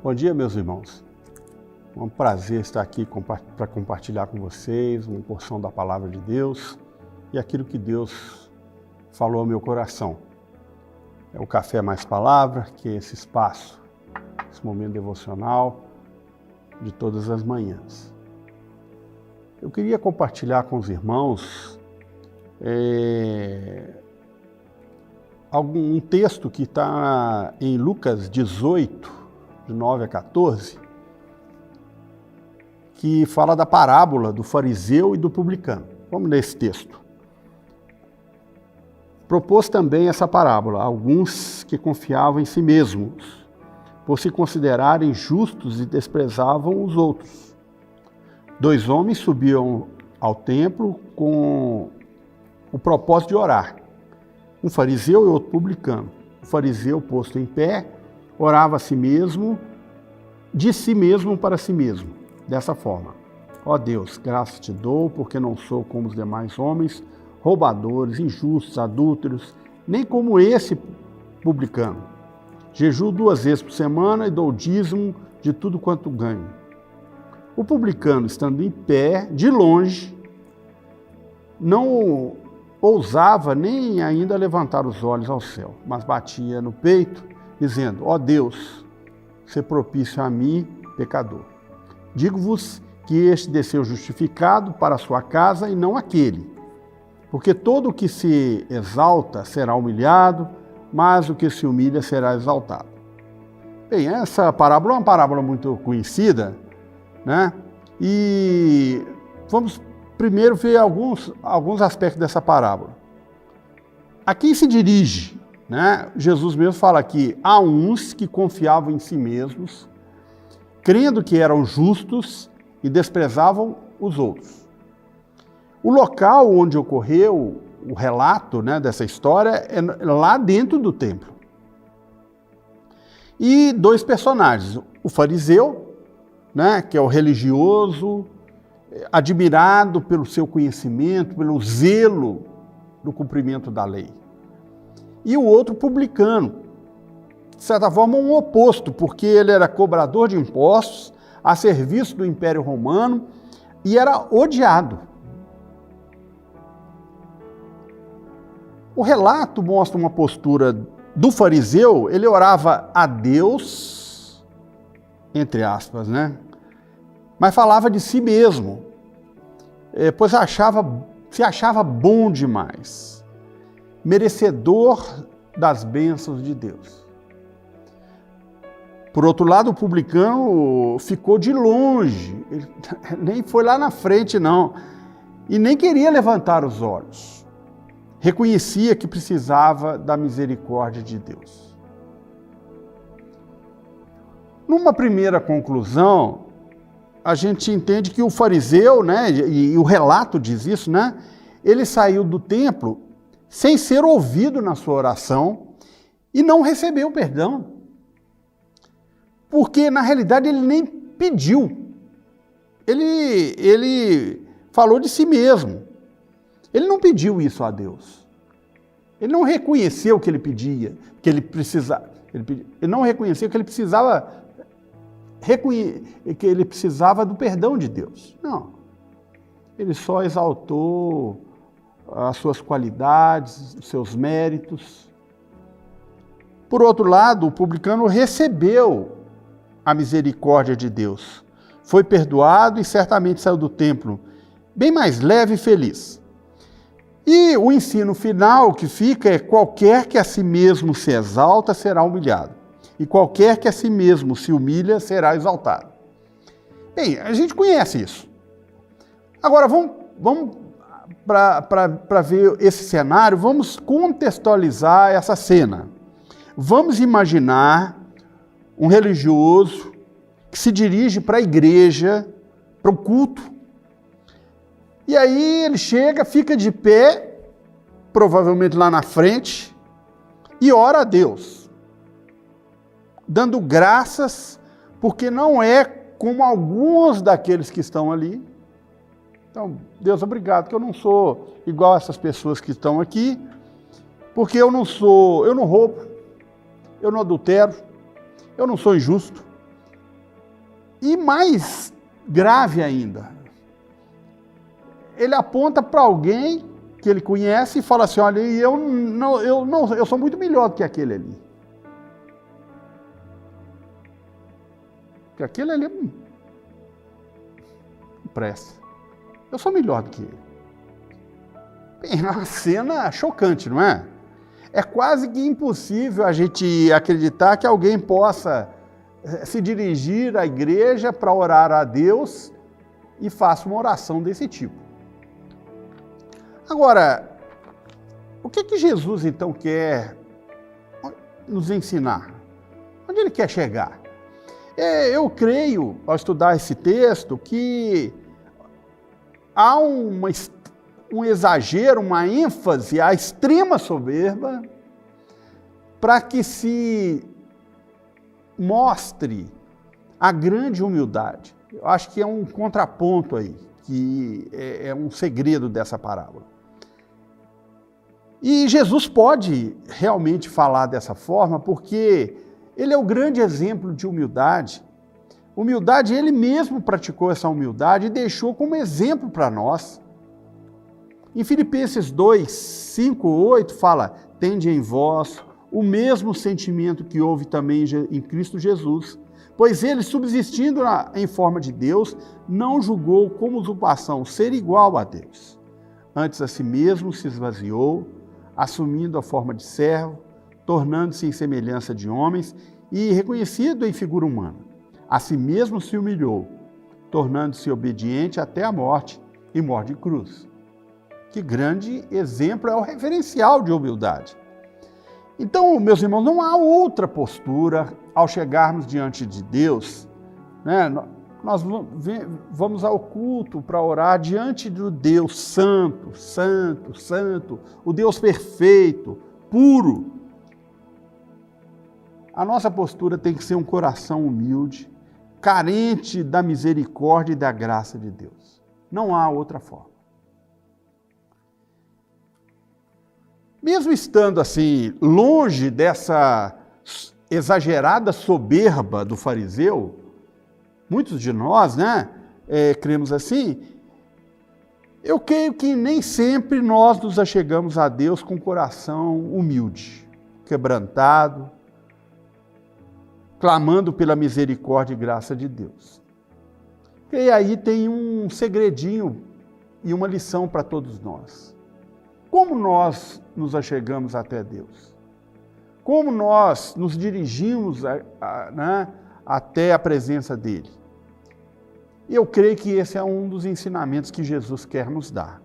Bom dia, meus irmãos. É um prazer estar aqui para compartilhar com vocês uma porção da Palavra de Deus e aquilo que Deus falou ao meu coração. É o Café Mais Palavra, que é esse espaço, esse momento devocional de todas as manhãs. Eu queria compartilhar com os irmãos um texto que está em Lucas 18, de 9 a 14, que fala da parábola do fariseu e do publicano. Vamos ler esse texto. Propôs também essa parábola a alguns que confiavam em si mesmos, por se considerarem justos e desprezavam os outros. 2 homens subiam ao templo com o propósito de orar, um fariseu e outro publicano. O fariseu, posto em pé, orava a si mesmo, de si mesmo para si mesmo, dessa forma: ó Deus, graças te dou, porque não sou como os demais homens, roubadores, injustos, adúlteros, nem como esse publicano. Jejuo 2 vezes por semana e dou dízimo de tudo quanto ganho. O publicano, estando em pé, de longe, não ousava nem ainda levantar os olhos ao céu, mas batia no peito, dizendo: ó Deus, sê propício a mim, pecador. Digo-vos que este desceu justificado para a sua casa e não aquele. Porque todo o que se exalta será humilhado, mas o que se humilha será exaltado. Bem, essa parábola é uma parábola muito conhecida, né? E vamos primeiro ver alguns aspectos dessa parábola. A quem se dirige, né? Jesus mesmo fala que há uns que confiavam em si mesmos, crendo que eram justos e desprezavam os outros. O local onde ocorreu o relato, né, dessa história é lá dentro do templo. E 2 personagens: o fariseu, né, que é o religioso, admirado pelo seu conhecimento, pelo zelo do cumprimento da lei. E o outro publicano, de certa forma um oposto, porque ele era cobrador de impostos, a serviço do Império Romano, e era odiado. O relato mostra uma postura do fariseu. Ele orava a Deus, entre aspas, né? Mas falava de si mesmo, pois se achava bom demais, merecedor das bênçãos de Deus. Por outro lado, o publicano ficou de longe, ele nem foi lá na frente, não, e nem queria levantar os olhos. Reconhecia que precisava da misericórdia de Deus. Numa primeira conclusão, a gente entende que o fariseu, né, e o relato diz isso, né, ele saiu do templo sem ser ouvido na sua oração e não recebeu perdão. Porque, na realidade, ele nem pediu. Ele falou de si mesmo. Ele não pediu isso a Deus. Ele não reconheceu que ele pedia, que ele precisava. Ele não reconheceu que ele precisava do perdão de Deus. Não. Ele só exaltou as suas qualidades, os seus méritos. Por outro lado, o publicano recebeu a misericórdia de Deus. Foi perdoado e certamente saiu do templo bem mais leve e feliz. E o ensino final que fica é: qualquer que a si mesmo se exalta será humilhado, e qualquer que a si mesmo se humilha será exaltado. Bem, a gente conhece isso. Agora, vamos para ver esse cenário, vamos contextualizar essa cena. Vamos imaginar um religioso que se dirige para a igreja, para o culto. E aí ele chega, fica de pé, provavelmente lá na frente, e ora a Deus, dando graças, porque não é como alguns daqueles que estão ali. Então, Deus, obrigado, que eu não sou igual a essas pessoas que estão aqui, porque eu não roubo, eu não adultero, eu não sou injusto, E mais grave ainda, ele aponta para alguém que ele conhece e fala assim, olha, eu sou muito melhor do que aquele ali. Porque aquele ali não presta. Eu sou melhor do que ele. Bem, é uma cena chocante, não é? É quase que impossível a gente acreditar que alguém possa se dirigir à igreja para orar a Deus e faça uma oração desse tipo. Agora, o que Jesus então quer nos ensinar? Onde ele quer chegar? Eu creio, ao estudar esse texto, que há um exagero, uma ênfase à extrema soberba para que se mostre a grande humildade. Eu acho que é um contraponto aí, que é um segredo dessa parábola. E Jesus pode realmente falar dessa forma, porque ele é o grande exemplo de humildade. Humildade, ele mesmo praticou essa humildade e deixou como exemplo para nós. Em Filipenses 2, 5, 8, fala, tende em vós o mesmo sentimento que houve também em Cristo Jesus, pois ele, subsistindo em forma de Deus, não julgou como usurpação ser igual a Deus. Antes a si mesmo se esvaziou, assumindo a forma de servo, tornando-se em semelhança de homens e reconhecido em figura humana. A si mesmo se humilhou, tornando-se obediente até a morte e morte de cruz. Que grande exemplo, é o referencial de humildade. Então, meus irmãos, não há outra postura ao chegarmos diante de Deus, né? Nós vamos ao culto para orar diante do Deus santo, santo, santo, o Deus perfeito, puro. A nossa postura tem que ser um coração humilde, carente da misericórdia e da graça de Deus. Não há outra forma. Mesmo estando assim, longe dessa exagerada soberba do fariseu, muitos de nós, né, cremos assim, eu creio que nem sempre nós nos achegamos a Deus com coração humilde, quebrantado, clamando pela misericórdia e graça de Deus. E aí tem um segredinho e uma lição para todos nós. Como nós nos achegamos até Deus? Como nós nos dirigimos até a presença dele? Eu creio que esse é um dos ensinamentos que Jesus quer nos dar.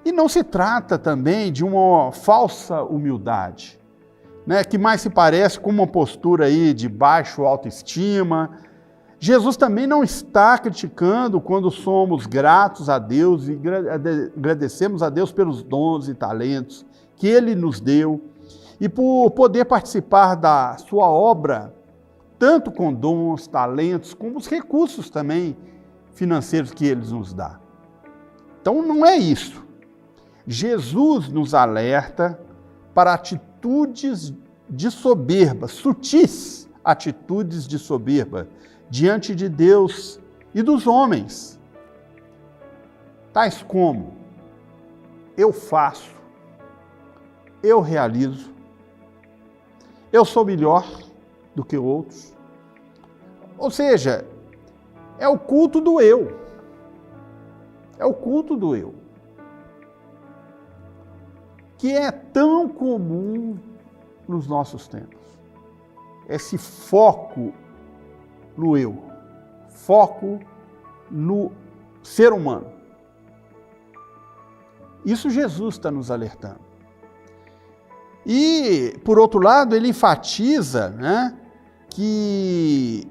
E não se trata também de uma falsa humildade, né, que mais se parece com uma postura aí de baixa autoestima. Jesus também não está criticando quando somos gratos a Deus e agradecemos a Deus pelos dons e talentos que Ele nos deu e por poder participar da sua obra, tanto com dons, talentos, como os recursos também financeiros que Ele nos dá. Então não é isso. Jesus nos alerta para atitudes de soberba, sutis atitudes de soberba, diante de Deus e dos homens, tais como, eu faço, eu realizo, eu sou melhor do que outros. Ou seja, é o culto do eu. É o culto do eu. Que é tão comum nos nossos tempos. Esse foco no eu, foco no ser humano. Isso Jesus está nos alertando. E, por outro lado, ele enfatiza, né, e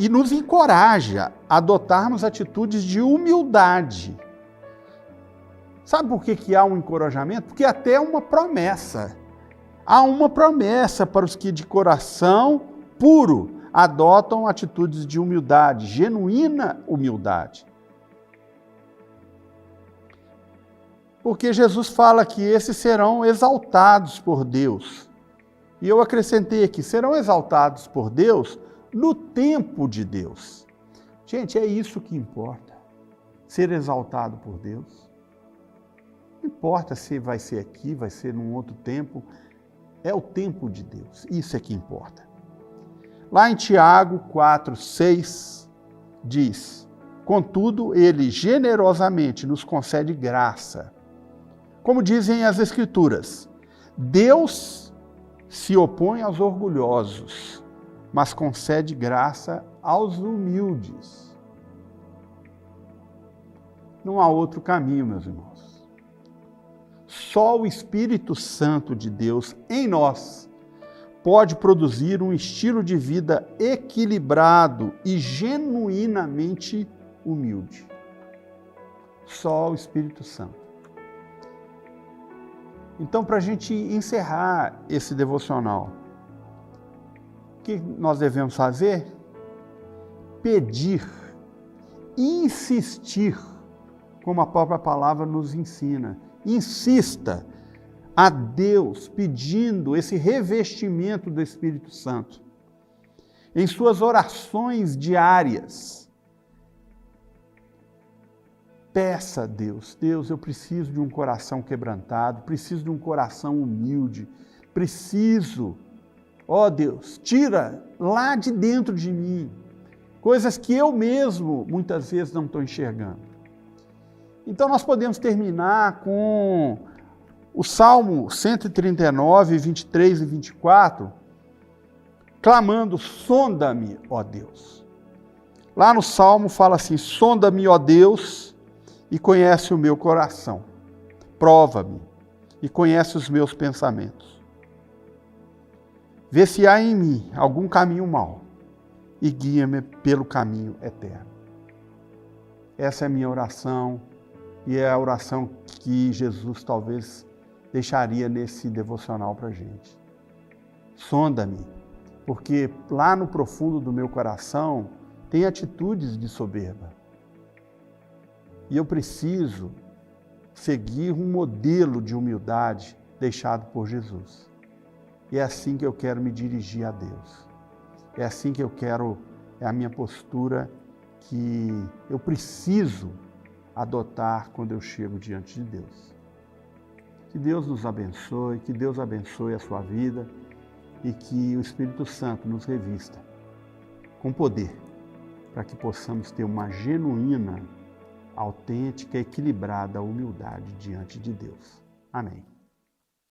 nos encoraja a adotarmos atitudes de humildade. Sabe por que há um encorajamento? Porque até uma promessa. Há uma promessa para os que de coração puro adotam atitudes de humildade, genuína humildade. Porque Jesus fala que esses serão exaltados por Deus. E eu acrescentei aqui, serão exaltados por Deus no tempo de Deus. Gente, é isso que importa. Ser exaltado por Deus. Não importa se vai ser aqui, vai ser num outro tempo. É o tempo de Deus. Isso é que importa. Lá em Tiago 4:6 diz: contudo, ele generosamente nos concede graça. Como dizem as Escrituras, Deus se opõe aos orgulhosos, mas concede graça aos humildes. Não há outro caminho, meus irmãos. Só o Espírito Santo de Deus em nós pode produzir um estilo de vida equilibrado e genuinamente humilde. Só o Espírito Santo. Então, para a gente encerrar esse devocional, o que nós devemos fazer? Pedir, insistir, como a própria palavra nos ensina. Insista a Deus pedindo esse revestimento do Espírito Santo. Em suas orações diárias, peça a Deus: Deus, eu preciso de um coração quebrantado, preciso de um coração humilde, preciso, ó Deus, tira lá de dentro de mim coisas que eu mesmo muitas vezes não estou enxergando. Então nós podemos terminar com o Salmo 139, 23 e 24, clamando: sonda-me, ó Deus. Lá no Salmo fala assim: sonda-me, ó Deus, e conhece o meu coração. Prova-me e conhece os meus pensamentos. Vê se há em mim algum caminho mau e guia-me pelo caminho eterno. Essa é a minha oração e é a oração que Jesus talvez deixaria nesse devocional para a gente. Sonda-me, porque lá no profundo do meu coração tem atitudes de soberba. E eu preciso seguir um modelo de humildade deixado por Jesus. E é assim que eu quero me dirigir a Deus. É assim que eu quero, é a minha postura que eu preciso adotar quando eu chego diante de Deus. Que Deus nos abençoe, que Deus abençoe a sua vida e que o Espírito Santo nos revista com poder para que possamos ter uma genuína, autêntica, equilibrada humildade diante de Deus. Amém.